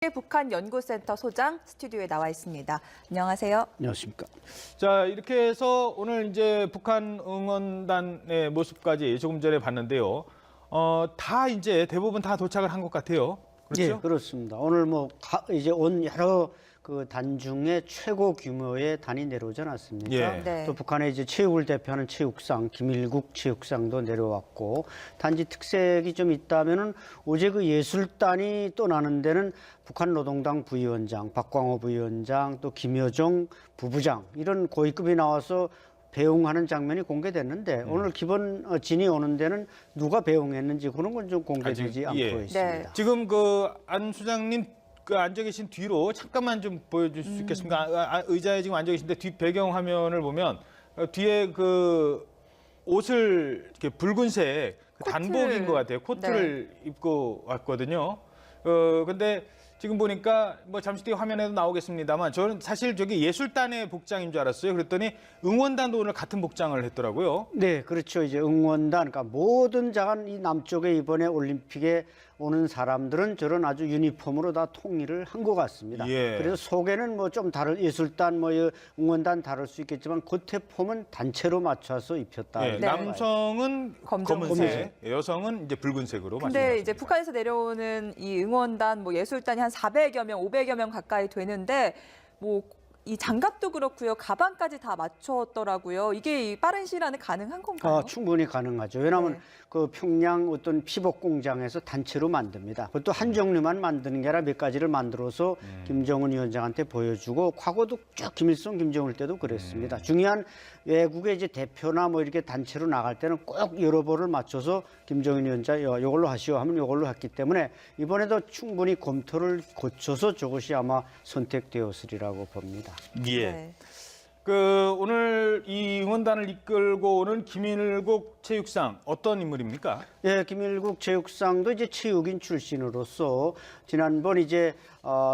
북한 연구센터 소장 스튜디오에 나와 있습니다. 안녕하세요. 안녕하십니까. 자, 이렇게 해서 오늘 이제 북한 응원단의 모습까지 조금 전에 봤는데요. 다 이제 대부분 다 도착을 한 것 같아요. 그렇죠? 예, 그렇습니다. 오늘 이제 온 여러 그 단 중에 최고 규모의 단이 내려오지 않았습니까? 예. 네. 또 북한의 이제 체육을 대표하는 체육상, 김일국 체육상도 내려왔고, 단지 특색이 좀 있다면은 어제 그 예술단이 또 나는 데는 북한 노동당 부위원장, 박광호 부위원장, 또 김여정 부부장 이런 고위급이 나와서 배웅하는 장면이 공개됐는데 오늘 기본 진이 오는 데는 누가 배웅했는지 그런 건 좀 공개되지 않고 있습니다. 네. 지금 그 안 수장님 그 앉아 계신 뒤로 잠깐만 좀 보여줄 수 있겠습니까? 의자에 지금 앉아 계신데 뒷 배경 화면을 보면 뒤에 그 옷을 이렇게 붉은색 단복인 것 같아요. 코트를 입고 왔거든요. 근데 지금 보니까 뭐 잠시 뒤에 화면에도 나오겠습니다.만 저는 사실 저기 예술단의 복장인 줄 알았어요. 그랬더니 응원단도 오늘 같은 복장을 했더라고요. 네, 그렇죠. 이제 응원단, 그러니까 모든 자간 이 남쪽에 이번에 올림픽에 오는 사람들은 저런 아주 유니폼으로 다 통일을 한 것 같습니다. 예. 그래서 속에는 뭐 좀 다른 예술단, 응원단 다를 수 있겠지만 겉에 폼은 단체로 맞춰서 입혔다. 예, 네. 남성은 검정색. 검은색, 여성은 이제 붉은색으로 근데 맞습니다. 이제 북한에서 내려오는 이 응원단, 뭐 예술단이 한 400여 명, 500여 명 가까이 되는데 뭐 이 장갑도 그렇고요, 가방까지 다 맞췄더라고요. 이게 이 빠른 시일 안에 가능한 건가요? 충분히 가능하죠. 왜냐하면 네. 그 평양 어떤 피복 공장에서 단체로 만듭니다. 그것도 한 종류만 만드는 게 아니라 몇 가지를 만들어서 김정은 위원장한테 보여주고 과거도 쭉 김일성, 김정일 때도 그랬습니다. 중요한 외국의 이제 대표나 뭐 이렇게 단체로 나갈 때는 꼭 여러 벌을 맞춰서 김정은 위원장 이걸로 하시오 하면 이걸로 했기 때문에 이번에도 충분히 검토를 거쳐서 저것이 아마 선택되었으리라고 봅니다. 예. 네. 그 오늘 이 응원단을 이끌고 오는 김일국 체육상 어떤 인물입니까? 예, 김일국 체육상도 이제 체육인 출신으로서 지난번 이제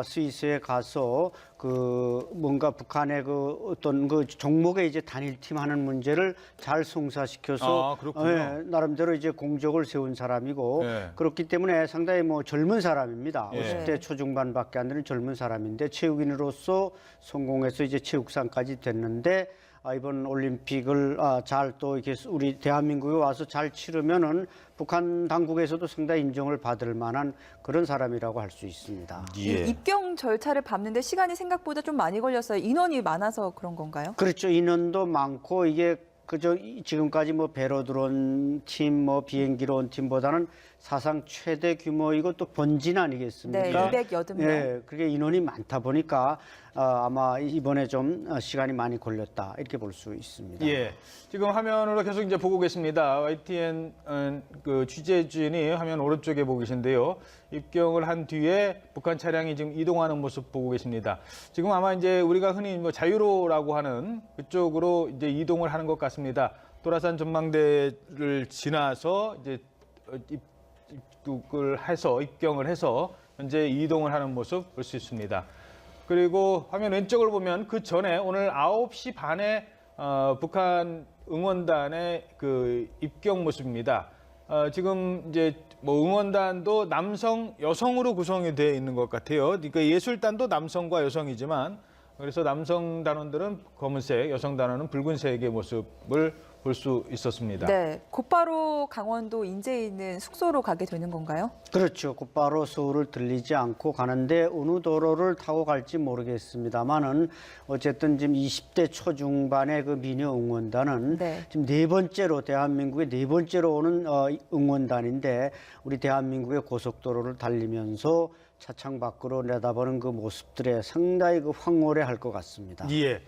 스위스에 가서 그 뭔가 북한의 그 어떤 그 종목에 이제 단일팀 하는 문제를 잘 성사시켜서 그렇군요. 나름대로 이제 공적을 세운 사람이고 예. 그렇기 때문에 상당히 뭐 젊은 사람입니다. 예. 50대 초중반밖에 안 되는 젊은 사람인데 체육인으로서 성공해서 이제 체육상까지 됐는데 이번 올림픽을 잘 또 이렇게 우리 대한민국에 와서 잘 치르면은 북한 당국에서도 상당히 인정을 받을 만한 그런 사람이라고 할 수 있습니다. 이 입경 절차를 밟는데 시간이 생각보다 좀 많이 걸렸어요. 인원이 많아서 그런 건가요? 그렇죠. 인원도 많고 이게 그저 지금까지 뭐 배로 들어온 팀, 뭐 비행기로 온 팀보다는 사상 최대 규모이고 또 번진 아니겠습니까? 네, 208명. 예, 그게 인원이 많다 보니까 아마 이번에 좀 시간이 많이 걸렸다 이렇게 볼 수 있습니다. 예. 지금 화면으로 계속 이제 보고 계십니다. YTN 그 취재진이 화면 오른쪽에 보고 계신데요. 입경을 한 뒤에 북한 차량이 지금 이동하는 모습 보고 계십니다. 지금 아마 이제 우리가 흔히 뭐 자유로라고 하는 그쪽으로 이제 이동을 하는 것 같습니다. 도라산 전망대를 지나서 이제 입경을 해서 현재 이동을 하는 모습 볼 수 있습니다. 그리고 화면 왼쪽을 보면 그 전에 오늘 9시 반에 북한 응원단의 그 입경 모습입니다. 지금 이제 뭐 응원단도 남성, 여성으로 구성이 되어 있는 것 같아요. 그러니까 예술단도 남성과 여성이지만 그래서 남성 단원들은 검은색, 여성 단원은 붉은색의 모습을 볼 수 있었습니다. 네, 곧바로 강원도 인제에 있는 숙소로 가게 되는 건가요? 그렇죠. 곧바로 서울을 들리지 않고 가는데 어느 도로를 타고 갈지 모르겠습니다만은 어쨌든 지금 20대 초중반의 그 미녀 응원단은 네. 지금 네 번째로 대한민국에 네 번째로 오는 응원단인데 우리 대한민국의 고속도로를 달리면서 차창 밖으로 내다보는 그 모습들에 상당히 그 황홀해할 것 같습니다. 예.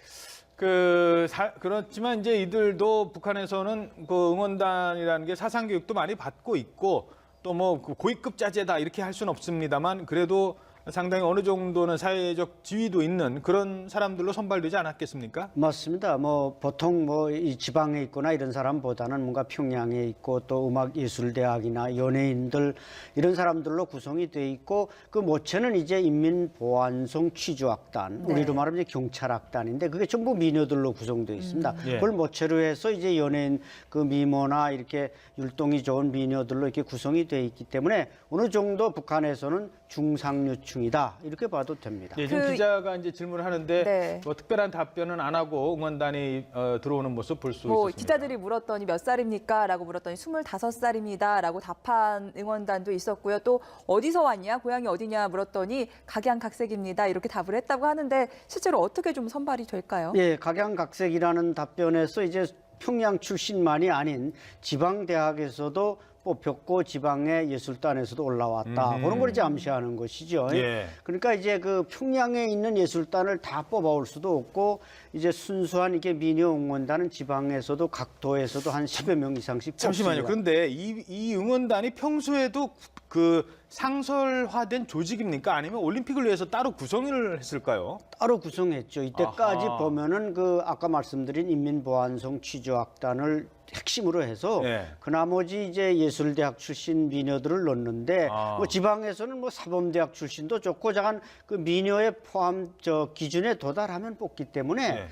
그렇지만 이제 이들도 북한에서는 그 응원단이라는 게 사상 교육도 많이 받고 있고 또 뭐 고위급 자제다 이렇게 할 수는 없습니다만 그래도 상당히 어느 정도는 사회적 지위도 있는 그런 사람들로 선발되지 않았겠습니까? 맞습니다. 뭐 보통 뭐 이 지방에 있거나 이런 사람보다는 뭔가 평양에 있고 또 음악예술대학이나 연예인들 이런 사람들로 구성이 돼 있고 그 모체는 이제 인민보안성 취조악단, 네. 우리로 말하면 이제 경찰악단인데 그게 전부 미녀들로 구성되어 있습니다. 예. 그걸 모체로 해서 이제 연예인 그 미모나 이렇게 율동이 좋은 미녀들로 이렇게 구성이 돼 있기 때문에 어느 정도 북한에서는 중상류층이다 이렇게 봐도 됩니다. 예, 지금 기자가 이제 질문을 하는데 네. 뭐 특별한 답변은 안 하고 응원단이 들어오는 모습 볼 수 뭐 있었습니다. 기자들이 물었더니 몇 살입니까? 라고 물었더니 25살입니다. 라고 답한 응원단도 있었고요. 또 어디서 왔냐? 고향이 어디냐? 물었더니 각양각색입니다. 이렇게 답을 했다고 하는데 실제로 어떻게 좀 선발이 될까요? 예, 각양각색이라는 답변에서 이제 평양 출신만이 아닌 지방 대학에서도 뽑혔고 지방의 예술단에서도 올라왔다. 그런 걸 이제 암시하는 것이죠. 예. 그러니까 이제 그 평양에 있는 예술단을 다 뽑아올 수도 없고 이제 순수한 이게 미녀 응원단은 지방에서도 각 도에서도 한 10여 명 이상씩 잠시만요. 뽑습니다. 그런데 이 응원단이 평소에도 그 상설화된 조직입니까? 아니면 올림픽을 위해서 따로 구성을 했을까요? 따로 구성했죠. 이때까지 아하. 보면은 그 아까 말씀드린 인민보안성 취조악단을 핵심으로 해서 예. 그 나머지 이제 예술대학 출신 미녀들을 넣는데 아. 뭐 지방에서는 뭐 사범대학 출신도 좋고 작은 그 미녀의 포함 기준에 도달하면 뽑기 때문에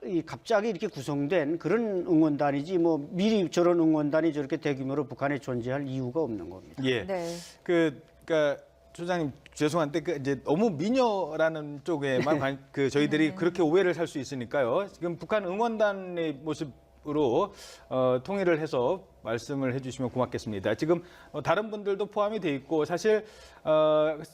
예. 이 갑자기 이렇게 구성된 그런 응원단이지 뭐 미리 저런 응원단이 저렇게 대규모로 북한에 존재할 이유가 없는 겁니다. 예. 네. 그러니까 소장님 죄송한데 그 이제 너무 미녀라는 쪽에만 그 저희들이 그렇게 오해를 살 수 있으니까요. 지금 북한 응원단의 모습으로 통일을 해서 말씀을 해주시면 고맙겠습니다. 지금 다른 분들도 포함이 돼 있고 사실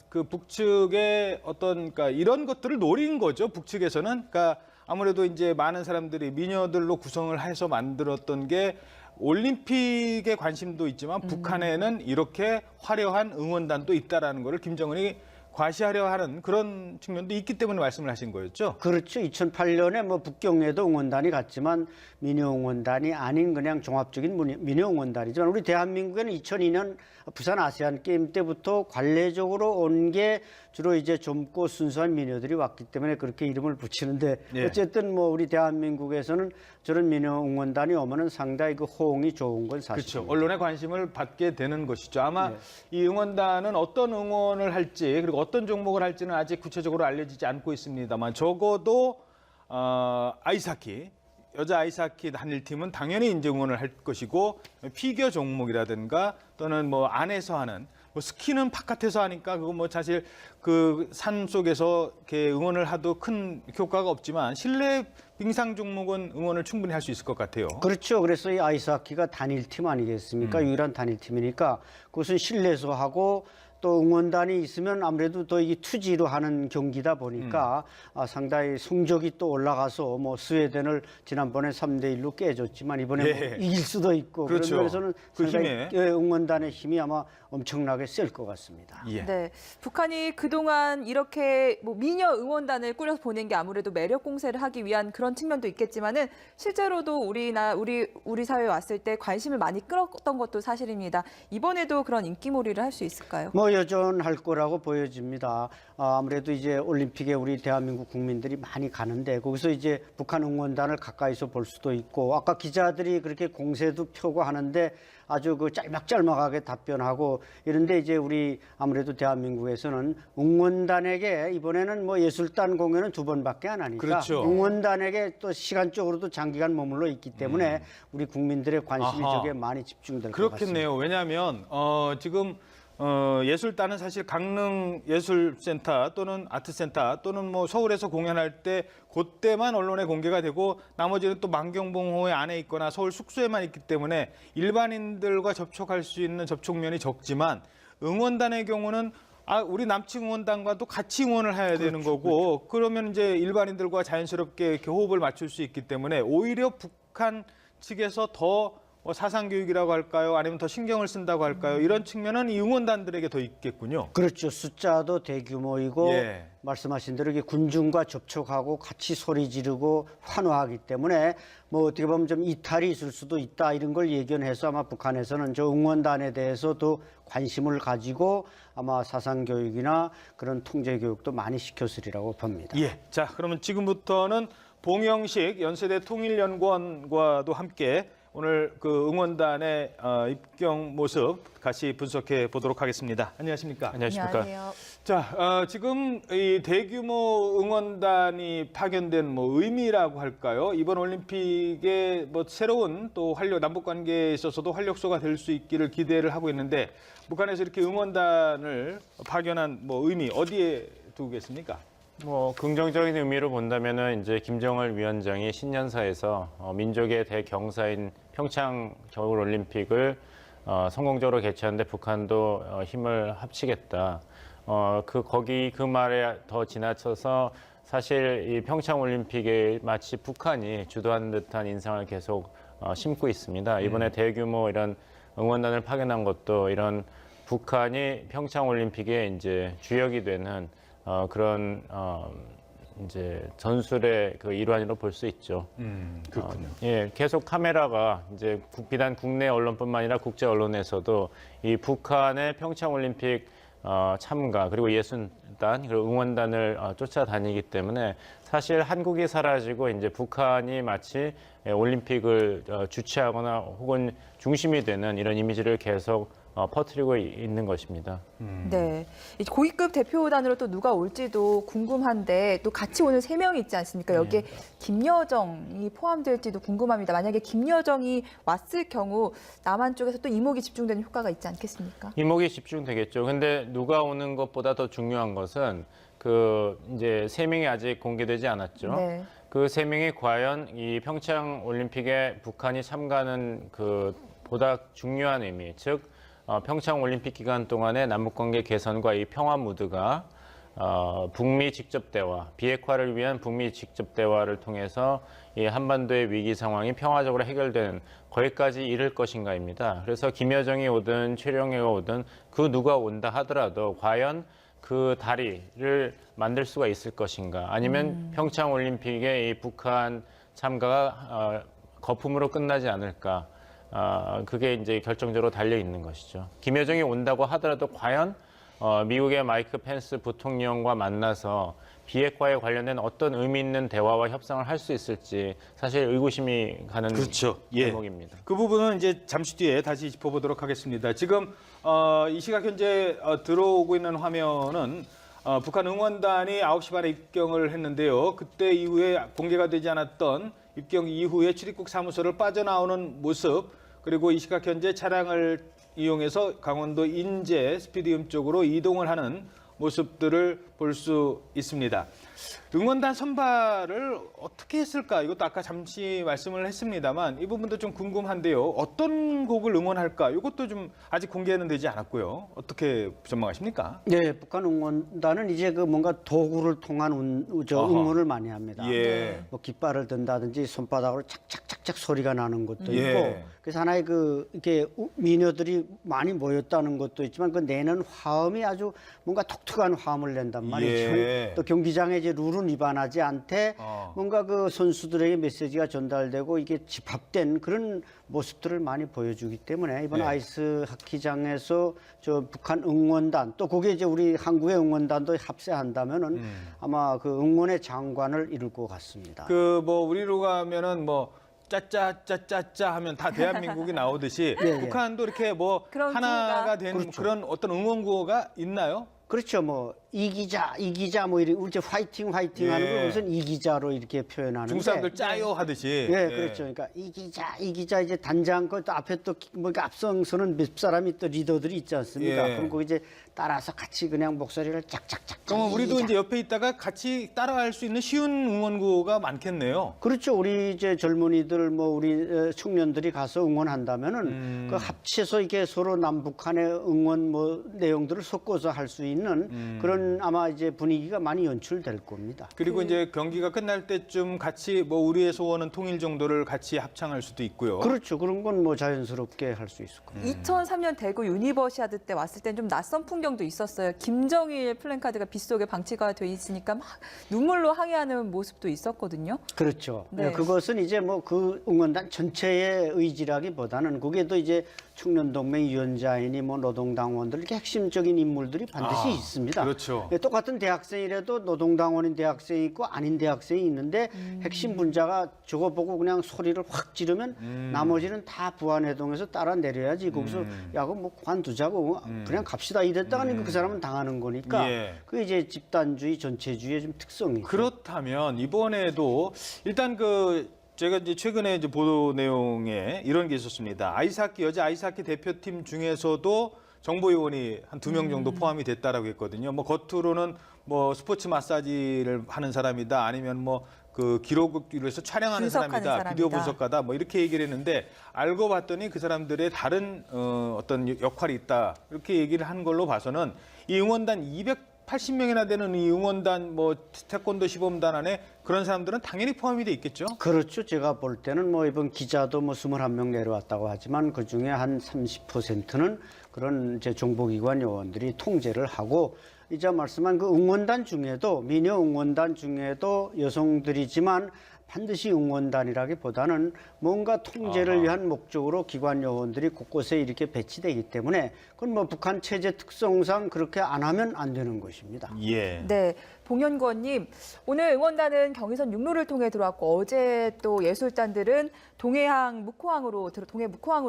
그 북측의 어떤 그러니까 이런 것들을 노린 거죠. 북측에서는 그러니까 아무래도 이제 많은 사람들이 미녀들로 구성을 해서 만들었던 게 올림픽에 관심도 있지만 북한에는 이렇게 화려한 응원단도 있다라는 것을 김정은이 과시하려 하는 그런 측면도 있기 때문에 말씀을 하신 거였죠. 그렇죠. 2008년에 뭐 북경에도 응원단이 갔지만 미녀 응원단이 아닌 그냥 종합적인 미녀 응원단이지만 우리 대한민국에는 2002년 부산 아세안 게임 때부터 관례적으로 온 게 주로 이제 젊고 순수한 미녀들이 왔기 때문에 그렇게 이름을 붙이는데 예. 어쨌든 뭐 우리 대한민국에서는 저런 미녀 응원단이 오면은 상당히 그 호응이 좋은 건 그렇죠. 사실입니다. 언론의 관심을 받게 되는 것이죠. 아마 네. 이 응원단은 어떤 응원을 할지 그리고 어떤 종목을 할지는 아직 구체적으로 알려지지 않고 있습니다만 적어도 아이스하키 여자 아이스하키 단일팀은 당연히 이제 응원을 할 것이고 피겨 종목이라든가 또는 뭐 안에서 하는 뭐 스키는 바깥에서 하니까 그거 뭐 사실 그 산 속에서 이렇게 응원을 하도 큰 효과가 없지만 실내 빙상 종목은 응원을 충분히 할 수 있을 것 같아요. 그렇죠. 그래서 이 아이스하키가 단일팀 아니겠습니까? 유일한 단일팀이니까 그것은 실내에서 하고 또 응원단이 있으면 아무래도 더 이게 투지로 하는 경기다 보니까 상당히 성적이 또 올라가서 뭐 스웨덴을 지난번에 3대1로 깨졌지만 이번에 뭐 예. 이길 수도 있고 그렇죠. 그런 면에서는 그 상당히 힘에. 응원단의 힘이 아마 엄청나게 셀 것 같습니다. 예. 네, 북한이 그동안 이렇게 뭐 미녀 응원단을 꾸려서 보낸 게 아무래도 매력 공세를 하기 위한 그런 측면도 있겠지만은 실제로도 우리 사회에 왔을 때 관심을 많이 끌었던 것도 사실입니다. 이번에도 그런 인기몰이를 할 수 있을까요? 뭐 여전할 거라고 보여집니다. 아무래도 이제 올림픽에 우리 대한민국 국민들이 많이 가는데 거기서 이제 북한 응원단을 가까이서 볼 수도 있고 아까 기자들이 그렇게 공세도 펴고 하는데 아주 그 짤막짤막하게 답변하고 이런데 이제 우리 아무래도 대한민국에서는 응원단에게 이번에는 뭐 예술단 공연은 2번밖에 안 하니까 그렇죠. 응원단에게 또 시간적으로도 장기간 머물러 있기 때문에 우리 국민들의 관심이 아하. 저게 많이 집중될 것 같습니다. 그렇겠네요. 왜냐하면 지금 예술단은 사실 강릉 예술센터 또는 아트센터 또는 뭐 서울에서 공연할 때 그때만 언론에 공개가 되고 나머지는 또 만경봉호회 안에 있거나 서울 숙소에만 있기 때문에 일반인들과 접촉할 수 있는 접촉면이 적지만 응원단의 경우는 우리 남측 응원단과도 같이 응원을 해야 되는 거고 그러면 이제 일반인들과 자연스럽게 이렇게 호흡을 맞출 수 있기 때문에 오히려 북한 측에서 더 사상 교육이라고 할까요? 아니면 더 신경을 쓴다고 할까요? 이런 측면은 이 응원단들에게 더 있겠군요. 그렇죠. 숫자도 대규모이고 예. 말씀하신 대로 이게 군중과 접촉하고 같이 소리 지르고 환호하기 때문에 뭐 어떻게 보면 좀 이탈이 있을 수도 있다 이런 걸 예견해서 아마 북한에서는 저 응원단에 대해서도 관심을 가지고 아마 사상 교육이나 그런 통제 교육도 많이 시켰으리라고 봅니다. 예. 자, 그러면 지금부터는 봉영식 연세대 통일연구원과도 함께 오늘 그 응원단의 입경 모습 같이 분석해 보도록 하겠습니다. 안녕하십니까? 안녕하세요. 자, 지금 이 대규모 응원단이 파견된 뭐 의미라고 할까요? 이번 올림픽에 뭐 새로운 또 남북 관계에 있어서도 활력소가 될 수 있기를 기대를 하고 있는데 북한에서 이렇게 응원단을 파견한 뭐 의미 어디에 두겠습니까? 뭐 긍정적인 의미로 본다면은 이제 김정일 위원장이 신년사에서 민족의 대경사인 평창 겨울올림픽을 성공적으로 개최하는데 북한도 힘을 합치겠다. 거기 그 말에 더 지나쳐서 사실 이 평창 올림픽에 마치 북한이 주도하는 듯한 인상을 계속 심고 있습니다. 이번에 대규모 이런 응원단을 파견한 것도 이런 북한이 평창 올림픽에 이제 주역이 되는 그런 이제 전술의 그 일환으로 볼 수 있죠. 그렇군요. 예, 계속 카메라가 이제 비단 국내 언론뿐만 아니라 국제 언론에서도 이 북한의 평창 올림픽 참가 그리고 예술단 그리고 응원단을 쫓아다니기 때문에 사실 한국이 사라지고 이제 북한이 마치 올림픽을 주최하거나 혹은 중심이 되는 이런 이미지를 계속 퍼뜨리고 있는 것입니다. 네. 이 고위급 대표단으로 또 누가 올지도 궁금한데 또 같이 오는 3명이 있지 않습니까? 여기에 김여정이 포함될지도 궁금합니다. 만약에 김여정이 왔을 경우 남한 쪽에서 또 이목이 집중되는 효과가 있지 않겠습니까? 이목이 집중되겠죠. 근데 누가 오는 것보다 더 중요한 것은 그 이제 3명이 아직 공개되지 않았죠. 네. 그 3명이 과연 이 평창 올림픽에 북한이 참가하는 그 보다 중요한 의미, 즉 평창 올림픽 기간 동안에 남북관계 개선과 이 평화 무드가 북미 직접 대화, 비핵화를 위한 북미 직접 대화를 통해서 이 한반도의 위기 상황이 평화적으로 해결되는 거기까지 이를 것인가입니다. 그래서 김여정이 오든 최룡해가 오든 그 누가 온다 하더라도 과연 그 다리를 만들 수가 있을 것인가, 아니면 평창 올림픽에 이 북한 참가가 거품으로 끝나지 않을까. 그게 이제 결정적으로 달려 있는 것이죠. 김여정이 온다고 하더라도 과연 미국의 마이크 펜스 부통령과 만나서 비핵화에 관련된 어떤 의미 있는 대화와 협상을 할 수 있을지 사실 의구심이 가는 그렇죠. 예. 대목입니다. 그 부분은 이제 잠시 뒤에 다시 짚어보도록 하겠습니다. 지금 이 시각 현재 들어오고 있는 화면은 북한 응원단이 9시 반에 입경을 했는데요. 그때 이후에 공개가 되지 않았던 입경 이후에 출입국 사무소를 빠져나오는 모습, 그리고 이 시각 현재 차량을 이용해서 강원도 인제 스피디움 쪽으로 이동을 하는 모습들을 볼 수 있습니다. 응원단 선발을 어떻게 했을까? 이것도 아까 잠시 말씀을 했습니다만 이 부분도 좀 궁금한데요. 어떤 곡을 응원할까? 이것도 좀 아직 공개는 되지 않았고요. 어떻게 전망하십니까? 네, 북한 응원단은 이제 그 뭔가 도구를 통한 응원을 많이 합니다. 예. 뭐 깃발을 든다든지 손바닥으로 착착착착 소리가 나는 것도 예. 있고, 그래서 하나의 그 이렇게 미녀들이 많이 모였다는 것도 있지만 그 내는 화음이 아주 뭔가 독특한 화음을 낸단 말이죠. 예. 또 경기장에 이제 룰은 위반하지 않되 뭔가 그 선수들에게 메시지가 전달되고 이게 집합된 그런 모습들을 많이 보여주기 때문에 이번 네. 아이스 하키장에서 저 북한 응원단, 또 거기에 이제 우리 한국의 응원단도 합세한다면은 아마 그 응원의 장관을 이룰 것 같습니다. 그 뭐 우리로 가면은 뭐 짜짜짜짜짜 하면 다 대한민국이 나오듯이 예. 북한도 이렇게 뭐 그런 하나가 구호가? 되는 그렇죠. 그런 어떤 응원 구호가 있나요? 그렇죠. 뭐 이기자 뭐 이렇게 우리 화이팅 하는 예. 걸 우선 이기자로 이렇게 표현하는데. 중국 사람들 짜요 하듯이. 예, 그렇죠. 그러니까 이기자 이제 단장 그 앞에 또 뭐 앞서서는 몇 사람이 또 리더들이 있지 않습니까? 예. 그럼 그 이제 따라서 같이 그냥 목소리를 짝짝짝. 그러면 우리도 이기자. 이제 옆에 있다가 같이 따라할 수 있는 쉬운 응원 구호가 많겠네요. 그렇죠. 우리 이제 젊은이들 뭐 우리 청년들이 가서 응원한다면은 그 합쳐서 이게 서로 남북한의 응원 뭐 내용들을 섞어서 할 수 있는 그런 아마 이제 분위기가 많이 연출될 겁니다. 그리고 이제 경기가 끝날 때쯤 같이 뭐 우리의 소원은 통일 정도를 같이 합창할 수도 있고요. 그렇죠. 그런 건 뭐 자연스럽게 할 수 있을 겁니다. 2003년 대구 유니버시아드 때 왔을 땐 좀 낯선 풍경도 있었어요. 김정일 플랜카드가 빗속에 방치가 돼 있으니까 막 눈물로 항의하는 모습도 있었거든요. 그렇죠. 네. 그것은 이제 뭐 그 응원단 전체의 의지라기보다는 그게 또 이제 청년동맹 위원장이니 뭐 노동당원들 이렇게 핵심적인 인물들이 반드시 뜻이 있습니다. 그렇죠. 예, 똑같은 대학생이라도 노동당원인 대학생이 있고 아닌 대학생이 있는데 핵심 분자가 저거 보고 그냥 소리를 확 지르면 나머지는 다 부안해동해서 따라 내려야지. 거기서 야, 그거 뭐 관두자고 그냥 갑시다 이랬다가는 그 사람은 당하는 거니까 예. 그 이제 집단주의 전체주의의 좀 특성이죠. 그렇다면 이번에도 일단 제가 이제 최근에 이제 보도 내용에 이런 게 있었습니다. 여자 아이스하키 대표팀 중에서도 정보 요원이 한 2명 정도 포함이 됐다라고 했거든요. 뭐 겉으로는 뭐 스포츠 마사지를 하는 사람이다, 아니면 뭐 그 기록을 해서 촬영하는 분석하는 사람이다, 비디오 사람이다. 분석가다, 뭐 이렇게 얘기를 했는데 알고 봤더니 그 사람들의 다른 어떤 역할이 있다, 이렇게 얘기를 한 걸로 봐서는 이 응원단 280명이나 되는 이 응원단, 뭐 태권도 시범단 안에 그런 사람들은 당연히 포함이 돼 있겠죠. 그렇죠. 제가 볼 때는 뭐 이번 기자도 뭐 21명 내려왔다고 하지만 그 중에 한 30%는 그런 이제 정보기관 요원들이 통제를 하고, 이제 말씀한 그 응원단 중에도, 미녀 응원단 중에도 여성들이지만 반드시 응원단이라기보다는 뭔가 통제를 위한 목적으로 기관 요원들이 곳곳에 이렇게 배치되기 때문에 그건 뭐 북한 체제 특성상 그렇게 안 하면 안 되는 것입니다. 예. 네, 봉현권님, 오늘 응원단은 경의선 육로를 통해 들어왔고 어제 또 예술단들은 동해 묵호항으로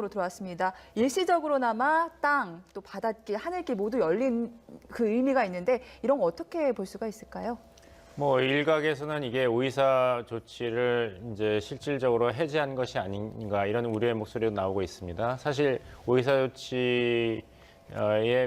들어왔습니다. 일시적으로나마 땅, 또 바닷길, 하늘길 모두 열린 그 의미가 있는데 이런 거 어떻게 볼 수가 있을까요? 뭐 일각에서는 이게 오이사 조치를 이제 실질적으로 해제한 것이 아닌가 이런 우려의 목소리도 나오고 있습니다. 사실 오이사 조치의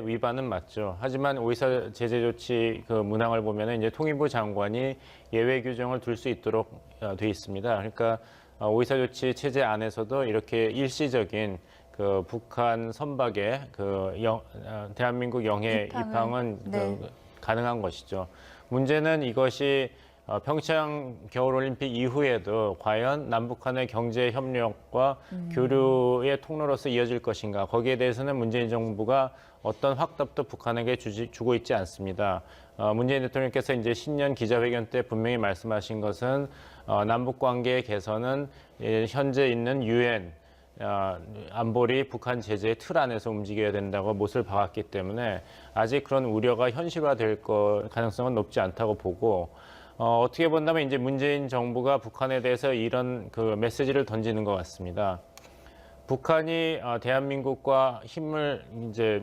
위반은 맞죠. 하지만 오이사 제재 조치 그 문항을 보면은 이제 통일부 장관이 예외 규정을 둘 수 있도록 돼 있습니다. 그러니까 오이사 조치 체제 안에서도 이렇게 일시적인 그 북한 선박의 대한민국 영해 입항은 네. 가능한 것이죠. 문제는 이것이 평창 겨울올림픽 이후에도 과연 남북한의 경제 협력과 교류의 통로로서 이어질 것인가. 거기에 대해서는 문재인 정부가 어떤 확답도 북한에게 주고 있지 않습니다. 문재인 대통령께서 이제 신년 기자회견 때 분명히 말씀하신 것은 남북 관계 개선은 현재 있는 유엔 안보리 북한 제재의 틀 안에서 움직여야 된다고 못을 박았기 때문에 아직 그런 우려가 현실화될 가능성은 높지 않다고 보고, 어떻게 본다면 이제 문재인 정부가 북한에 대해서 이런 그 메시지를 던지는 것 같습니다. 북한이 대한민국과 힘을 이제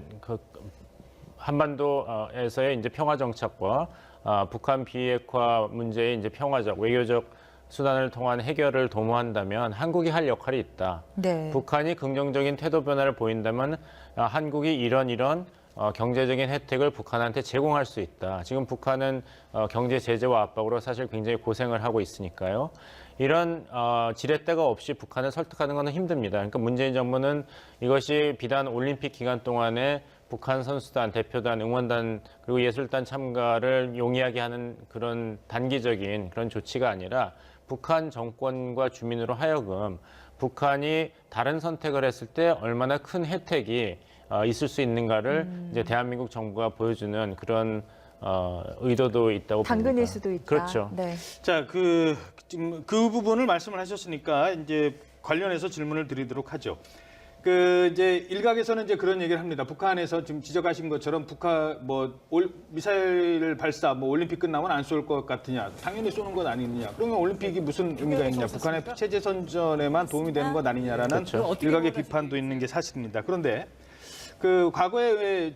한반도에서의 이제 평화 정착과 북한 비핵화 문제의 이제 평화적 외교적 수단을 통한 해결을 도모한다면 한국이 할 역할이 있다. 네. 북한이 긍정적인 태도 변화를 보인다면 한국이 이런 경제적인 혜택을 북한한테 제공할 수 있다. 지금 북한은 경제 제재와 압박으로 사실 굉장히 고생을 하고 있으니까요. 이런 지렛대가 없이 북한을 설득하는 것은 힘듭니다. 그러니까 문재인 정부는 이것이 비단 올림픽 기간 동안에 북한 선수단, 대표단, 응원단 그리고 예술단 참가를 용이하게 하는 그런 단기적인 그런 조치가 아니라 북한 정권과 주민으로 하여금 북한이 다른 선택을 했을 때 얼마나 큰 혜택이 있을 수 있는가를 이제 대한민국 정부가 보여주는 그런 의도도 있다고 봅니다. 당근일 수도 있다. 그렇죠. 네. 자, 지금 그 부분을 말씀을 하셨으니까 이제 관련해서 질문을 드리도록 하죠. 이제 일각에서는 이제 그런 얘기를 합니다. 북한에서 지금 지적하신 것처럼 북한 미사일 발사 올림픽 끝나면 안 쏠 것 같으냐? 당연히 쏘는 것 아니느냐? 그러면 올림픽이 무슨 의미가 있냐? 북한의 체제 선전에만 도움이 되는 것 아니냐라는 그렇죠. 일각의 비판도 있는 게 사실입니다. 그런데 과거에 왜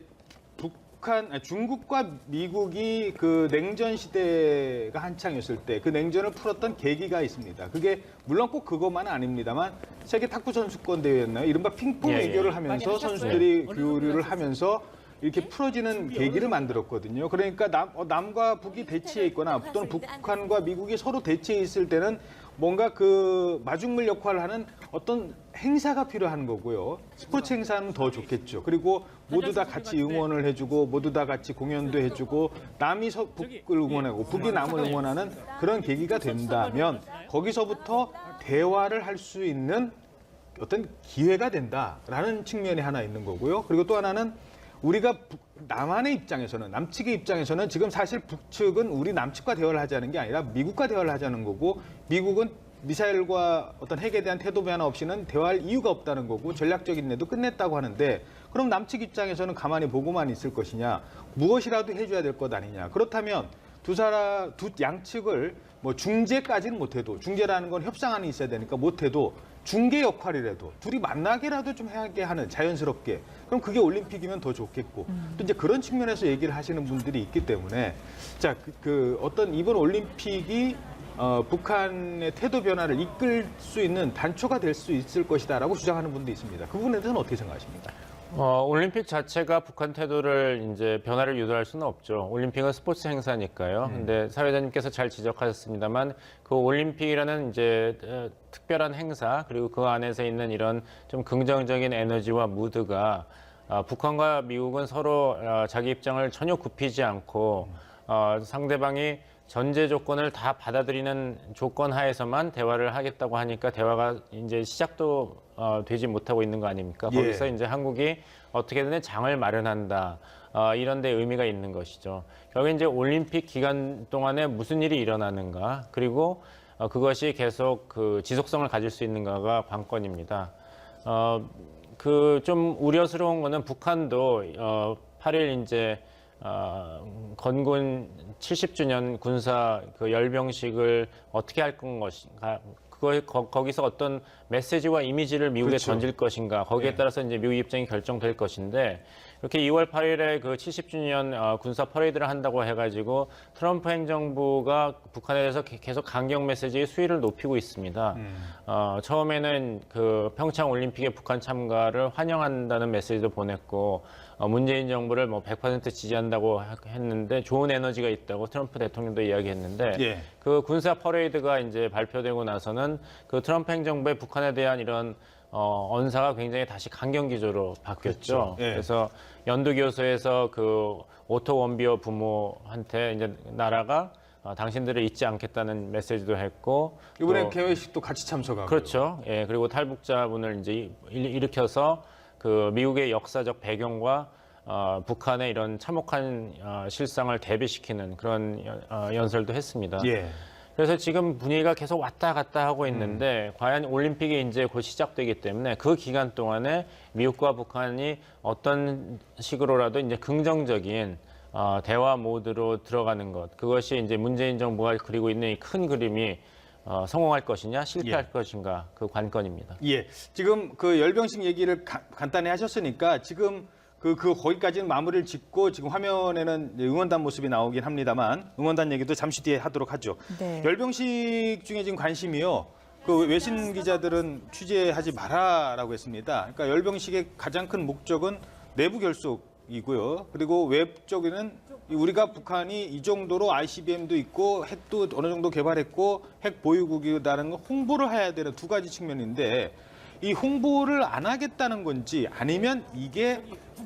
중국과 미국이 그 냉전 시대가 한창이었을 때 그 냉전을 풀었던 계기가 있습니다. 그게 물론 꼭 그것만은 아닙니다만 세계 탁구 선수권 대회였나요? 이른바 핑퐁 예, 예. 외교를 하면서 선수들이 교류를 하면서 이렇게 풀어지는 계기를 만들었거든요. 그러니까 남과 북이 대치해 있거나 또는 북한과 미국이 서로 대치해 있을 때는 뭔가 그 마중물 역할을 하는 어떤 행사가 필요한 거고요. 스포츠 행사는 더 좋겠죠. 그리고 모두 다 같이 응원을 해주고 모두 다 같이 공연도 해주고 남이 북을 응원하고 북이 남을 응원하는 그런 계기가 된다면 거기서부터 대화를 할 수 있는 어떤 기회가 된다라는 측면이 하나 있는 거고요. 그리고 또 하나는 우리가 남한의 입장에서는, 남측의 입장에서는 지금 사실 북측은 우리 남측과 대화를 하자는 게 아니라 미국과 대화를 하자는 거고, 미국은 미사일과 어떤 핵에 대한 태도 변화 없이는 대화할 이유가 없다는 거고, 전략적 인내도 끝냈다고 하는데, 그럼 남측 입장에서는 가만히 보고만 있을 것이냐, 무엇이라도 해줘야 될 것 아니냐. 그렇다면 두 양측을 뭐 중재까지는 못해도, 중재라는 건 협상안이 있어야 되니까 못해도 중개 역할이라도 둘이 만나게라도 좀 하게 하는, 자연스럽게. 그럼 그게 올림픽이면 더 좋겠고. 또 이제 그런 측면에서 얘기를 하시는 분들이 있기 때문에, 자, 어떤 이번 올림픽이 북한의 태도 변화를 이끌 수 있는 단초가 될 수 있을 것이다라고 주장하는 분도 있습니다. 그 부분에 대해서는 어떻게 생각하십니까? 올림픽 자체가 북한 태도를 이제 변화를 유도할 수는 없죠. 올림픽은 스포츠 행사니까요. 근데 사회자님께서 잘 지적하셨습니다만 그 올림픽이라는 이제 특별한 행사, 그리고 그 안에서 있는 이런 좀 긍정적인 에너지와 무드가 북한과 미국은 서로 자기 입장을 전혀 굽히지 않고 상대방이 전제 조건을 다 받아들이는 조건 하에서만 대화를 하겠다고 하니까 대화가 이제 시작도 되지 못하고 있는 거 아닙니까? 예. 거기서 이제 한국이 어떻게든 장을 마련한다. 이런 데 의미가 있는 것이죠. 결국 이제 올림픽 기간 동안에 무슨 일이 일어나는가, 그리고 그것이 계속 그 지속성을 가질 수 있는가가 관건입니다. 그 좀 우려스러운 거는 북한도 8일 이제 건군 70주년 군사 그 열병식을 어떻게 할 것인가, 거기서 어떤 메시지와 이미지를 미국에 그렇죠. 던질 것인가, 거기에 네. 따라서 이제 미국 입장이 결정될 것인데, 이렇게 2월 8일에 그 70주년 군사 퍼레이드를 한다고 해가지고 트럼프 행정부가 북한에 대해서 계속 강경 메시지의 수위를 높이고 있습니다. 처음에는 그 평창 올림픽에 북한 참가를 환영한다는 메시지도 보냈고, 문재인 정부를 뭐 100% 지지한다고 했는데, 좋은 에너지가 있다고 트럼프 대통령도 이야기했는데, 예. 그 군사 퍼레이드가 이제 발표되고 나서는 그 트럼프 행정부의 북한에 대한 이런 언사가 굉장히 다시 강경 기조로 바뀌었죠. 그렇죠. 예. 그래서 연두교수에서 그 오토 원비어 부모한테 이제 나라가 당신들을 잊지 않겠다는 메시지도 했고, 이번에 또 개회식도 같이 참석하고. 그렇죠. 예, 그리고 탈북자분을 이제 일으켜서 그 미국의 역사적 배경과 북한의 이런 참혹한 실상을 대비시키는 그런 연설도 했습니다. 예. 그래서 지금 분위기가 계속 왔다 갔다 하고 있는데, 과연 올림픽이 이제 곧 시작되기 때문에 그 기간 동안에 미국과 북한이 어떤 식으로라도 이제 긍정적인 대화 모드로 들어가는 것, 그것이 이제 문재인 정부가 그리고 있는 이 큰 그림이 성공할 것이냐 실패할 것인가, 그 관건입니다. 예. 지금 그 열병식 얘기를 간단히 하셨으니까 지금 거기까지는 마무리를 짓고, 지금 화면에는 응원단 모습이 나오긴 합니다만 응원단 얘기도 잠시 뒤에 하도록 하죠. 네. 열병식 중에 지금 관심이요. 그 외신 기자들은 취재하지 마라라고 했습니다. 그러니까 열병식의 가장 큰 목적은 내부 결속이고요. 그리고 외적에는 우리가 북한이 이 정도로 ICBM도 있고 핵도 어느 정도 개발했고 핵 보유국이라는 걸 홍보를 해야 되는 두 가지 측면인데, 이 홍보를 안 하겠다는 건지, 아니면 이게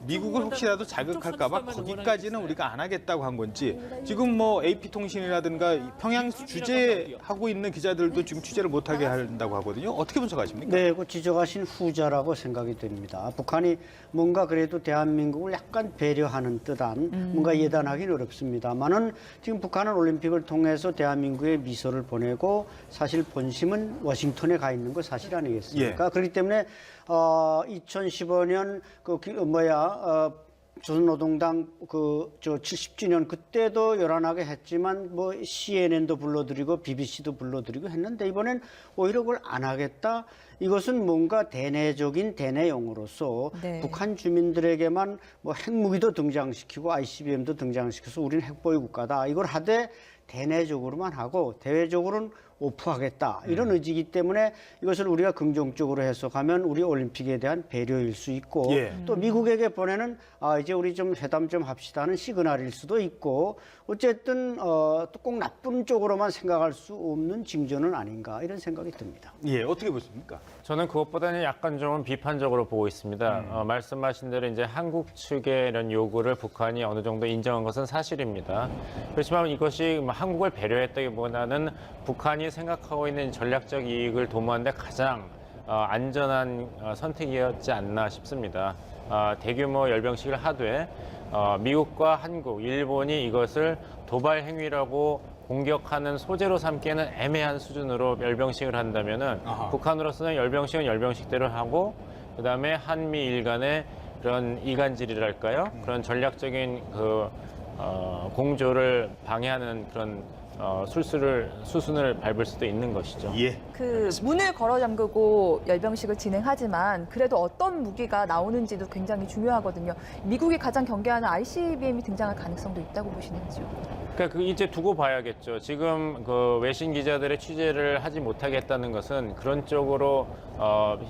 미국을 혹시라도 자극할까 봐 거기까지는 우리가 안 하겠다고 한 건지, 지금 뭐 AP통신이라든가 평양 주재하고 있는 기자들도 지금 취재를 못하게 한다고 하거든요. 어떻게 분석하십니까? 네, 그 지적하신 후자라고 생각이 됩니다. 북한이 뭔가 그래도 대한민국을 약간 배려하는 듯한 뭔가 예단하기는 어렵습니다만은, 지금 북한은 올림픽을 통해서 대한민국에 미소를 보내고 사실 본심은 워싱턴에 가 있는 거 사실 아니겠습니까? 예. 그렇기 때문에 2015년 조선노동당 70주년 그때도 요란하게 했지만 뭐 CNN도 불러드리고 BBC도 불러드리고 했는데, 이번엔 오히려 그걸 안 하겠다. 이것은 뭔가 대내적인 대내용으로서 네. 북한 주민들에게만 뭐 핵무기도 등장시키고 ICBM도 등장시켜서 우리는 핵보유 국가다. 이걸 하되 대내적으로만 하고 대외적으로는 오프하겠다. 이런 의지이기 때문에 이것을 우리가 긍정적으로 해석하면 우리 올림픽에 대한 배려일 수 있고, 예. 또 미국에게 보내는 이제 우리 좀 회담 좀 합시다는 시그널일 수도 있고, 어쨌든 또 꼭 나쁜 쪽으로만 생각할 수 없는 징조는 아닌가, 이런 생각이 듭니다. 예, 어떻게 보십니까? 저는 그것보다는 약간 좀 비판적으로 보고 있습니다. 말씀하신 대로 이제 한국 측의 이런 요구를 북한이 어느 정도 인정한 것은 사실입니다. 그렇지만 이것이 한국을 배려했다기보다는 북한이 생각하고 있는 전략적 이익을 도모하는 데 가장 안전한 선택이었지 않나 싶습니다. 대규모 열병식을 하되 미국과 한국, 일본이 이것을 도발 행위라고 공격하는 소재로 삼기에는 애매한 수준으로 열병식을 한다면은 아하. 북한으로서는 열병식은 열병식대로 하고, 그다음에 한미일 간의 그런 이간질이랄까요? 그런 전략적인 공조를 방해하는 그런 수순을 밟을 수도 있는 것이죠. 예. 그 문을 걸어 잠그고 열병식을 진행하지만 그래도 어떤 무기가 나오는지도 굉장히 중요하거든요. 미국이 가장 경계하는 ICBM이 등장할 가능성도 있다고 보시는지요? 그러니까 이제 두고 봐야겠죠. 지금 그 외신 기자들의 취재를 하지 못하겠다는 것은 그런 쪽으로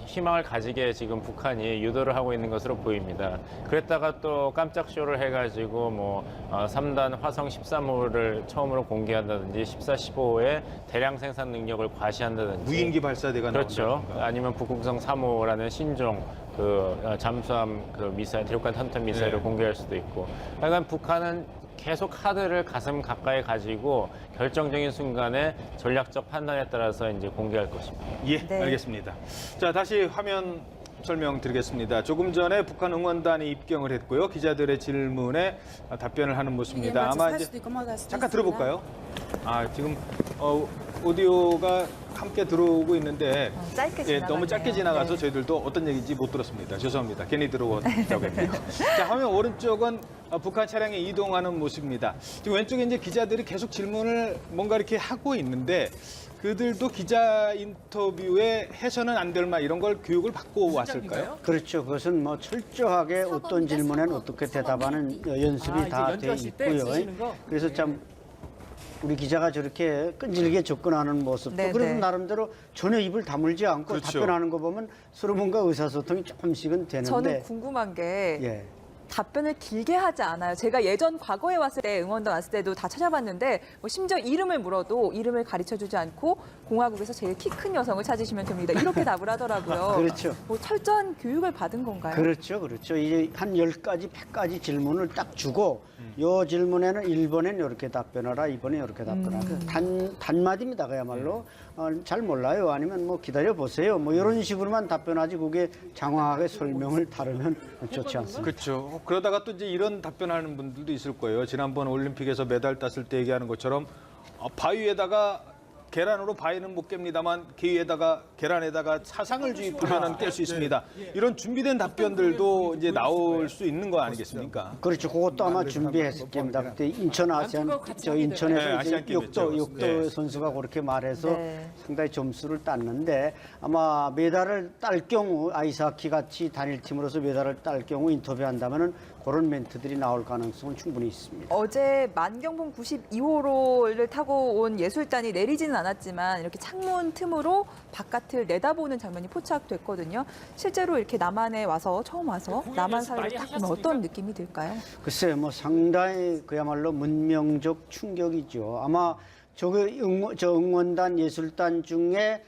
희망을 가지게 지금 북한이 유도를 하고 있는 것으로 보입니다. 그랬다가 또 깜짝 쇼를 해가지고 뭐 3단 화성 13호를 처음으로 공개한다든지 14, 15호의 대량 생산 능력을 과시한다든지 무인기 발사대가 그렇죠. 나온다든가. 아니면 북극성 3호라는 신종 잠수함 미사일, 대륙간 탄도 미사일을 네. 공개할 수도 있고. 하여간 북한은 계속 카드를 가슴 가까이 가지고 결정적인 순간에 전략적 판단에 따라서 이제 공개할 것입니다. 예, 네. 알겠습니다. 자, 다시 화면 설명드리겠습니다. 조금 전에 북한 응원단이 입경을 했고요. 기자들의 질문에 답변을 하는 모습입니다. 아마 이제 잠깐 들어볼까요? 지금 오디오가 함께 들어오고 있는데 짧게 예, 지나갔네요. 너무 짧게 지나가서 네. 저희들도 어떤 얘기인지 못 들었습니다. 죄송합니다. 괜히 들어왔다고 했네요. 자, 화면 오른쪽은 북한 차량이 이동하는 모습입니다. 지금 왼쪽에 이제 기자들이 계속 질문을 뭔가 이렇게 하고 있는데 그들도 기자 인터뷰에 해서는 안 될 말 이런 걸 교육을 받고 왔을까요? 그렇죠. 그것은 뭐 철저하게 어떤 질문에는 어떻게 대답하는 연습이 다 돼 있고요. 그래서 참 우리 기자가 저렇게 끈질기게 접근하는 모습도 네, 그래도 네. 나름대로 전혀 입을 다물지 않고 그렇죠. 답변하는 거 보면 서로 뭔가 의사소통이 조금씩은 되는데 저는 궁금한 게 예. 답변을 길게 하지 않아요. 제가 예전 과거에 왔을 때 응원단 왔을 때도 다 찾아봤는데 뭐 심지어 이름을 물어도 이름을 가르쳐주지 않고 공화국에서 제일 키 큰 여성을 찾으시면 됩니다. 이렇게 답을 하더라고요. 그렇죠. 뭐 철저한 교육을 받은 건가요? 그렇죠. 그렇죠. 이제 한 10가지, 100가지 질문을 딱 주고 요 질문에는 1번엔 이렇게 답변하라, 2번에 이렇게 답변하라. 단마디입니다. 그야말로. 잘 몰라요. 아니면 뭐 기다려 보세요. 뭐 이런 식으로만 답변하지 그게 장황하게 설명을 다루면 좋지 않습니다. 그렇죠. 그러다가 또 이제 이런 답변하는 분들도 있을 거예요. 지난번 올림픽에서 메달 땄을 때 얘기하는 것처럼 바위에다가 계란으로 바위는 못 깹니다만 그 위에다가 계란에다가 사상을 주입하면 깰 수 있습니다. 이런 준비된 답변들도 이제 나올 수 있는 거 아니겠습니까? 그렇죠. 그것도 아마 준비했을 겁니다. 그때 인천 인천에서 네, 이제 아시안 게임이었죠. 육도 네. 선수가 그렇게 말해서 네. 상당히 점수를 땄는데 아마 메달을 딸 경우 아이스하키 같이 단일팀으로서 메달을 딸 경우 인터뷰한다면은 그런 멘트들이 나올 가능성은 충분히 있습니다. 어제 만경봉 92호로를 타고 온 예술단이 내리지는 않았지만 이렇게 창문 틈으로 바깥을 내다보는 장면이 포착됐거든요. 실제로 이렇게 남한에 와서 처음 와서 남한 사회를 딱 보면 어떤 느낌이 들까요? 글쎄요, 뭐 상당히 그야말로 문명적 충격이죠. 아마 저 응원단 예술단 중에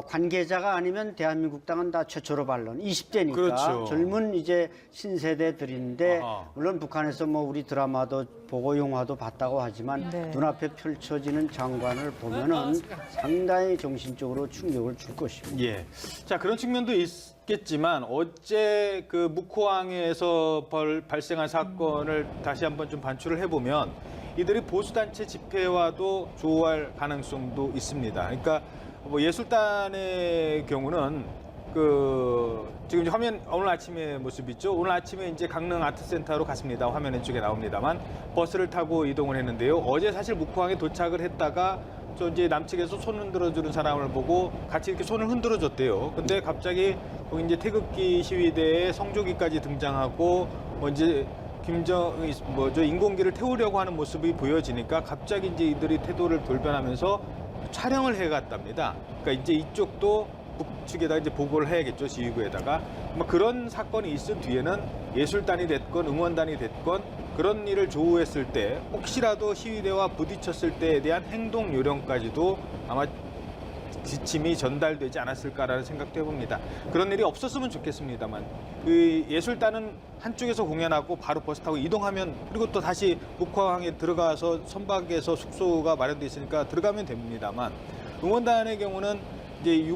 관계자가 아니면 대한민국 땅은 다 최초로 발론 20대니까 그렇죠. 젊은 이제 신세대들인데 아하. 물론 북한에서 뭐 우리 드라마도 보고 영화도 봤다고 하지만 네. 눈앞에 펼쳐지는 장관을 보면은 상당히 정신적으로 충격을 줄 것입니다. 예. 자, 그런 측면도 있겠지만 어제 그 묵호항에서 발생한 사건을 다시 한번 좀 반추를 해보면 이들이 보수단체 집회와도 조우할 가능성도 있습니다. 그러니까 뭐 예술단의 경우는 지금 이제 화면 오늘 아침의 모습 있죠. 오늘 아침에 이제 강릉 아트센터로 갔습니다. 화면 왼쪽에 나옵니다만 버스를 타고 이동을 했는데요. 어제 사실 묵호항에 도착을 했다가 저 이제 남측에서 손 흔들어주는 사람을 보고 같이 이렇게 손을 흔들어줬대요. 근데 갑자기 거기 이제 태극기 시위대에 성조기까지 등장하고 뭐 이제 저 인공기를 태우려고 하는 모습이 보여지니까 갑자기 이제 이들이 태도를 돌변하면서 촬영을 해갔답니다. 그러니까 이제 이쪽도 북측에다 이제 보고를 해야겠죠, 지휘부에다가. 뭐 그런 사건이 있은 뒤에는 예술단이 됐건 응원단이 됐건 그런 일을 조우했을 때 혹시라도 시위대와 부딪혔을 때에 대한 행동 요령까지도 아마 지침이 전달되지 않았을까라는 생각도 해봅니다. 그런 일이 없었으면 좋겠습니다만 그 예술단은 한쪽에서 공연하고 바로 버스 타고 이동하면 그리고 또 다시 묵호항에 들어가서 선박에서 숙소가 마련돼 있으니까 들어가면 됩니다만 응원단의 경우는 이제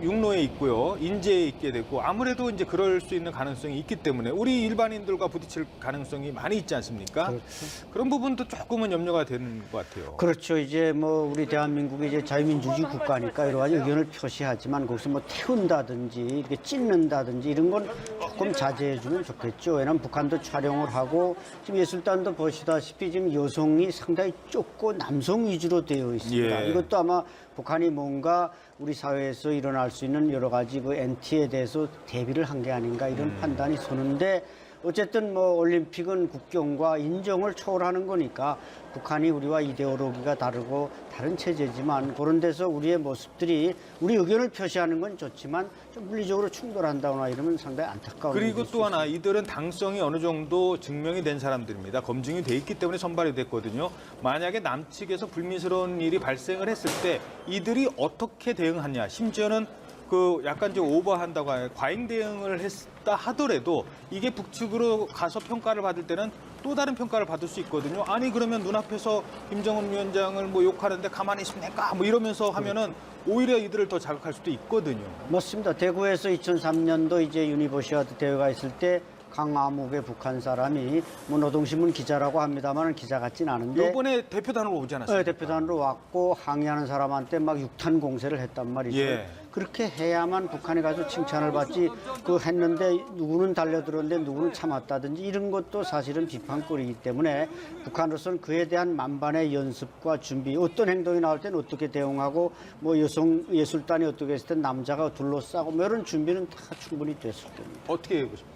육로에 있고요, 인제에 있게 되고 아무래도 이제 그럴 수 있는 가능성이 있기 때문에 우리 일반인들과 부딪힐 가능성이 많이 있지 않습니까? 그렇죠. 그런 부분도 조금은 염려가 되는 것 같아요. 그렇죠. 이제 뭐 우리 대한민국이 이제 자유민주주의 국가니까 여러 가지 의견을 표시하지만 거기서 뭐 태운다든지 이렇게 찢는다든지 이런 건 조금 자제해주면 좋겠죠. 왜냐하면 북한도 촬영을 하고 지금 예술단도 보시다시피 지금 여성이 상당히 좁고 남성 위주로 되어 있습니다. 예. 이것도 아마 북한이 뭔가 우리 사회에서 일어날 수 있는 여러 가지 그 NT에 대해서 대비를 한 게 아닌가 이런 판단이 서는데 어쨌든 뭐 올림픽은 국경과 인정을 초월하는 거니까 북한이 우리와 이데올로기가 다르고 다른 체제지만 그런 데서 우리의 모습들이 우리 의견을 표시하는 건 좋지만 좀 물리적으로 충돌한다거나 이러면 상당히 안타까운 그리고 일일 수 또 하나 이들은 당성이 어느 정도 증명이 된 사람들입니다. 검증이 돼 있기 때문에 선발이 됐거든요. 만약에 남측에서 불미스러운 일이 발생을 했을 때 이들이 어떻게 대응하냐, 심지어는 그 약간 좀 오버한다고 하는 과잉 대응을 했다 하더라도 이게 북측으로 가서 평가를 받을 때는 또 다른 평가를 받을 수 있거든요. 아니 그러면 눈앞에서 김정은 위원장을 뭐 욕하는데 가만히 있습니까? 뭐 이러면서 하면은 오히려 이들을 더 자극할 수도 있거든요. 맞습니다. 대구에서 2003년도 이제 유니버시아드 대회가 있을 때 강아묵의 북한 사람이 뭐 노동신문 기자라고 합니다만 기자 같진 않은데 이번에 대표단으로 오지 않았습니까? 네, 대표단으로 왔고 항의하는 사람한테 막 육탄 공세를 했단 말이죠. 예. 그렇게 해야만 북한에 가서 칭찬을 받지 그 했는데 누구는 달려들었는데 누구는 참았다든지 이런 것도 사실은 비판거리이기 때문에 북한으로서는 그에 대한 만반의 연습과 준비 어떤 행동이 나올 때는 어떻게 대응하고 뭐 여성 예술단이 어떻게 했을 때 남자가 둘러싸고 뭐 이런 준비는 다 충분히 됐을 겁니다. 어떻게 보십니까?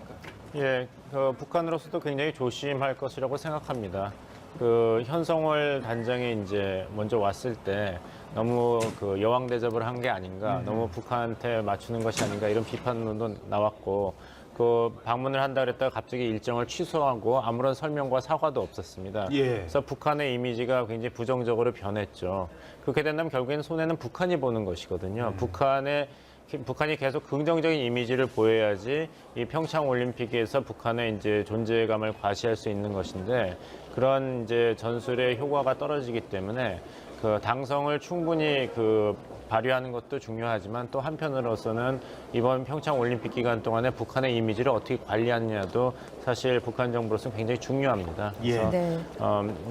예, 그 북한으로서도 굉장히 조심할 것이라고 생각합니다. 그 현성월 단장이 이제 먼저 왔을 때 너무 그 여왕 대접을 한 게 아닌가, 너무 북한한테 맞추는 것이 아닌가 이런 비판도 나왔고, 그 방문을 한다 그랬다가 갑자기 일정을 취소하고 아무런 설명과 사과도 없었습니다. 예. 그래서 북한의 이미지가 굉장히 부정적으로 변했죠. 그렇게 된다면 결국에는 손해는 북한이 보는 것이거든요. 북한이 계속 긍정적인 이미지를 보여야지 이 평창 올림픽에서 북한의 이제 존재감을 과시할 수 있는 것인데 그런 이제 전술의 효과가 떨어지기 때문에 그 당성을 충분히 그 발휘하는 것도 중요하지만 또 한편으로서는 이번 평창 올림픽 기간 동안에 북한의 이미지를 어떻게 관리하느냐도 사실 북한 정부로서는 굉장히 중요합니다. 그래서 네.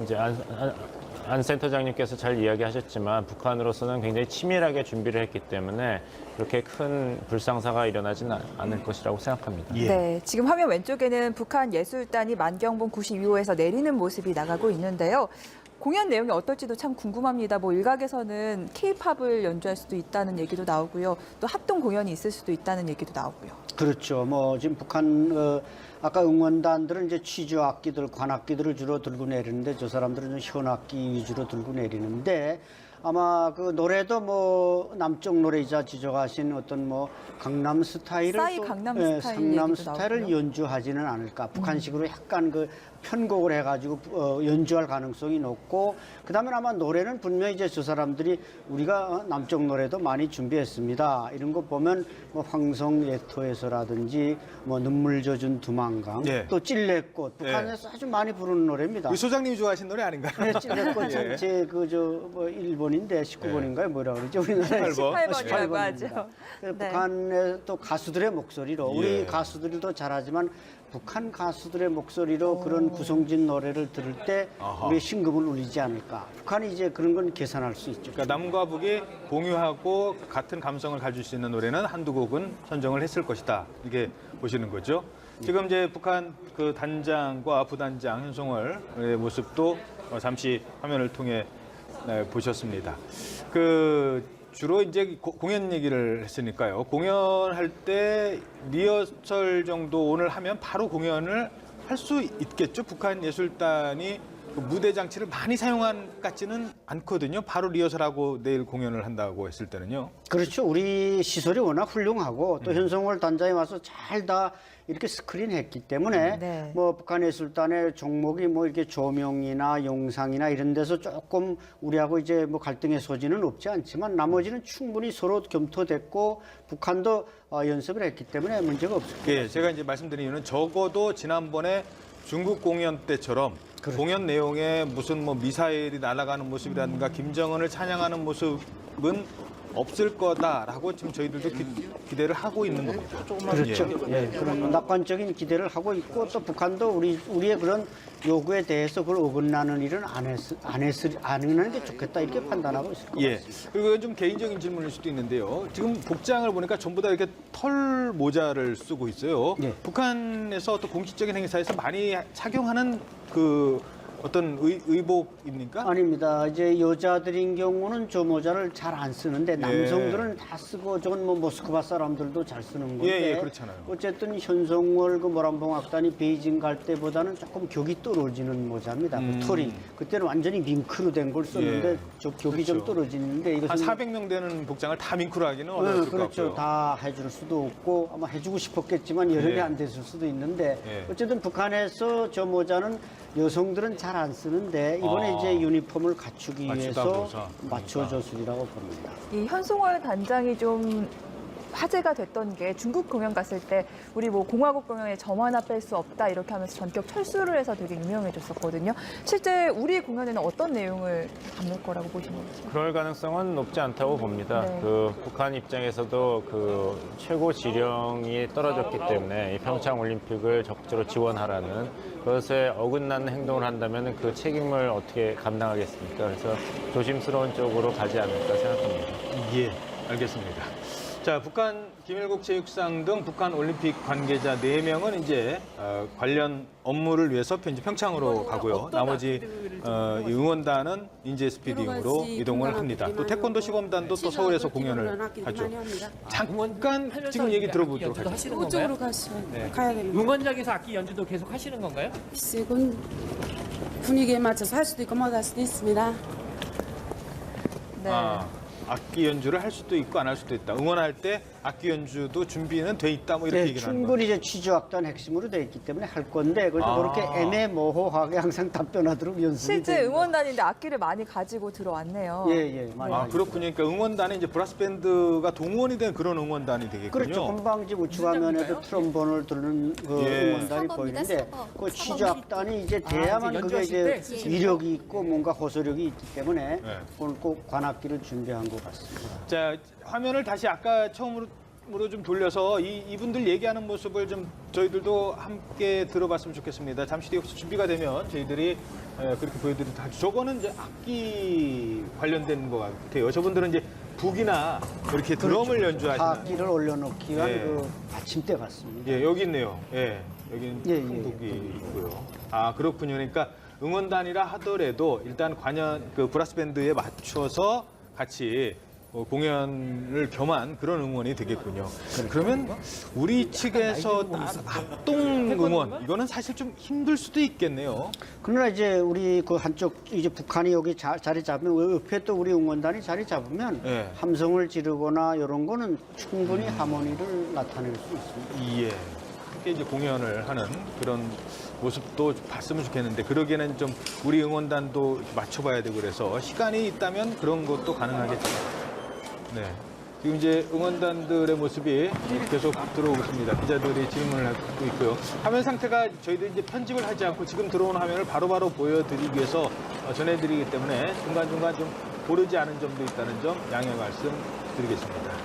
이제 안 센터장님께서 잘 이야기하셨지만 북한으로서는 굉장히 치밀하게 준비를 했기 때문에 그렇게 큰 불상사가 일어나지는 않을 것이라고 생각합니다. 예. 네, 지금 화면 왼쪽에는 북한 예술단이 만경봉 92호에서 내리는 모습이 나가고 있는데요. 공연 내용이 어떨지도 참 궁금합니다. 뭐 일각에서는 K-팝을 연주할 수도 있다는 얘기도 나오고요. 또 합동 공연이 있을 수도 있다는 얘기도 나오고요. 그렇죠. 뭐 지금 북한 아까 응원단들은 이제 취조 악기들, 관악기들을 주로 들고 내리는데 저 사람들은 좀 현악기 위주로 들고 내리는데 아마 그 노래도 뭐 남쪽 노래이자 지적하신 어떤 뭐 강남 스타일을 싸이 또, 강남 예, 스타일 강남 얘기도 스타일을 나오고요. 연주하지는 않을까. 북한식으로 약간 그 편곡을 해가지고 연주할 가능성이 높고 그다음에 아마 노래는 분명히 이제 저 사람들이 우리가 남쪽 노래도 많이 준비했습니다. 이런 거 보면 뭐 황성 예토에서라든지 뭐 눈물 젖은 두만강 예. 또 찔레꽃 북한에서 아주 많이 부르는 노래입니다. 우리 소장님이 좋아하시는 노래 아닌가요? 네, 찔레꽃 예. 제뭐 1번인데 19번인가요? 뭐라 그러죠? 우리나라에 18번. 18번이라고 하죠. 네. 북한의 또 가수들의 목소리로 예. 우리 가수들도 잘하지만 북한 가수들의 목소리로 그런 구성진 노래를 들을 때 아하. 우리의 심금을 울리지 않을까. 북한이 이제 그런 건 계산할 수 있죠. 그러니까 남과 북이 공유하고 같은 감성을 가질 수 있는 노래는 한두 곡은 선정을 했을 것이다. 이렇게 보시는 거죠. 지금 이제 북한 그 단장과 부단장 현송월의 모습도 잠시 화면을 통해 보셨습니다. 그 주로 이제 공연 얘기를 했으니까요. 공연할 때 리허설 정도 오늘 하면 바로 공연을 할 수 있겠죠. 북한 예술단이 그 무대 장치를 많이 사용한 것 같지는 않거든요. 바로 리허설하고 내일 공연을 한다고 했을 때는요. 그렇죠. 우리 시설이 워낙 훌륭하고 또 현성월 단장이 와서 잘 다 이렇게 스크린했기 때문에 네. 뭐 북한 예술단의 종목이 뭐 이렇게 조명이나 영상이나 이런 데서 조금 우리하고 이제 뭐 갈등의 소지는 없지 않지만 나머지는 충분히 서로 겸토됐고 북한도 연습을 했기 때문에 문제가 없을 거예요. 예, 제가 이제 말씀드린 이유는 적어도 지난번에 중국 공연 때처럼 공연 내용에 무슨 뭐 미사일이 날아가는 모습이라든가 김정은을 찬양하는 모습은 없을 거다라고 지금 저희들도 기대를 하고 있는 겁니다. 그렇죠. 예, 그런 낙관적인 기대를 하고 있고 또 북한도 우리의 그런 요구에 대해서 그걸 어긋나는 일은 안 하는 게 좋겠다 이렇게 판단하고 있을 것 예. 같습니다. 그리고 이건 좀 개인적인 질문일 수도 있는데요. 지금 복장을 보니까 전부 다 이렇게 털 모자를 쓰고 있어요. 예. 북한에서 또 공식적인 행사에서 많이 착용하는 그 어떤 의복입니까? 아닙니다. 이제 여자들인 경우는 저 모자를 잘 안 쓰는데 남성들은 다 쓰고 저건 뭐 모스크바 사람들도 잘 쓰는 건데 예, 그렇잖아요. 어쨌든 현송월 그 모란봉악단이 베이징 갈 때보다는 조금 격이 떨어지는 모자입니다. 그 털이 그때는 완전히 밍크로 된 걸 썼는데 예. 저 격이 좀 그렇죠. 떨어지는데 한 이것은 400명 되는 복장을 다 밍크로 하기는 어려울 것 그렇죠. 같고요. 다 해줄 수도 없고 아마 해주고 싶었겠지만 여력이 예. 안 됐을 수도 있는데 예. 어쨌든 북한에서 저 모자는 여성들은 잘 안 쓰는데 이번에 아. 이제 유니폼을 갖추기 맞추다 위해서 보자. 맞춰줬으리라고 봅니다. 이 현송월 단장이 좀 화제가 됐던 게 중국 공연 갔을 때 우리 뭐 공화국 공연에 점 하나 뺄 수 없다 이렇게 하면서 전격 철수를 해서 되게 유명해졌었거든요. 실제 우리 공연에는 어떤 내용을 담을 거라고 보시는 거죠? 그럴 가능성은 높지 않다고 봅니다. 네. 그 북한 입장에서도 그 최고 지령이 떨어졌기 때문에 이 평창 올림픽을 적극적으로 지원하라는 그것에 어긋나는 행동을 한다면 그 책임을 어떻게 감당하겠습니까? 그래서 조심스러운 쪽으로 가지 않을까 생각합니다. 예, 알겠습니다. 자, 북한 김일국 체육상 등 북한 올림픽 관계자 4명은 이제 관련 업무를 위해서 현재 평창으로 가고요. 나머지 이 응원단은 인제스피딩으로 이동을 합니다. 또 태권도 시범단도 또 서울에서 공연을 하죠. 잠깐 지금 얘기 들어보도록 하죠. 하시는 그쪽으로 건가요? 가야 됩니다. 응원장에서 악기 연주도 계속 하시는 건가요? 글쎄, 그건 분위기에 맞춰서 할 수도 있고 못 할 수도 있습니다. 네. 악기 연주를 할 수도 있고 안 할 수도 있다. 응원할 때 악기 연주도 준비는 돼 있다. 뭐 이렇게 네, 얘기를 하는 충분히 이제 취조악단 핵심으로 되어 있기 때문에 할 건데 그래서 그렇게 애매모호하게 항상 답변하도록 연습이 실제 됩니다. 응원단인데 악기를 많이 가지고 들어왔네요. 예, 많이 아, 하죠. 그렇군요. 그러니까 응원단이 이제 브라스 밴드가 동원이 된 그런 응원단이 되겠군요. 그렇죠. 건방지 우측화면에도 트럼본을 두르는 그 예. 응원단이 보이는데 그 취조악단이 이제 돼야만 이제 그게 이제 연주하실 때 위력이 있고 뭔가 호소력이 있기 때문에 네. 오늘 꼭 관악기를 준비한 것 같습니다. 자, 화면을 다시 아까 처음으로 좀 돌려서 이분들 얘기하는 모습을 좀 저희들도 함께 들어봤으면 좋겠습니다. 잠시 뒤에 혹시 준비가 되면 저희들이 그렇게 보여드리도록 하죠. 저거는 이제 악기 관련된 것 같아요. 저분들은 이제 북이나 이렇게 드럼을 연주하시는. 악기를 올려놓기 위한 예. 그 받침대 같습니다. 예, 여기 있네요. 예, 여기는 예, 큰 예, 북이 예. 있고요. 아, 그렇군요. 그러니까 응원단이라 하더라도 일단 관현 그 브라스 밴드에 맞춰서 같이 공연을 겸한 그런 응원이 되겠군요. 그러면 우리 측에서 합동 응원 이거는 사실 좀 힘들 수도 있겠네요. 그러나 이제 우리 그 한쪽 이제 북한이 여기 자리 잡으면 옆에 또 우리 응원단이 자리 잡으면 예. 함성을 지르거나 이런 거는 충분히 하모니를 나타낼 수 있습니다. 예. 함께 이제 공연을 하는 그런 모습도 봤으면 좋겠는데 그러기에는 좀 우리 응원단도 맞춰봐야 되고 그래서 시간이 있다면 그런 것도 가능하겠죠. 네. 지금 이제 응원단들의 모습이 계속 들어오고 있습니다. 기자들이 질문을 하고 있고요. 화면 상태가 저희들이 이제 편집을 하지 않고 지금 들어온 화면을 바로바로 보여드리기 위해서 전해드리기 때문에 중간중간 좀 고르지 않은 점도 있다는 점 양해 말씀드리겠습니다.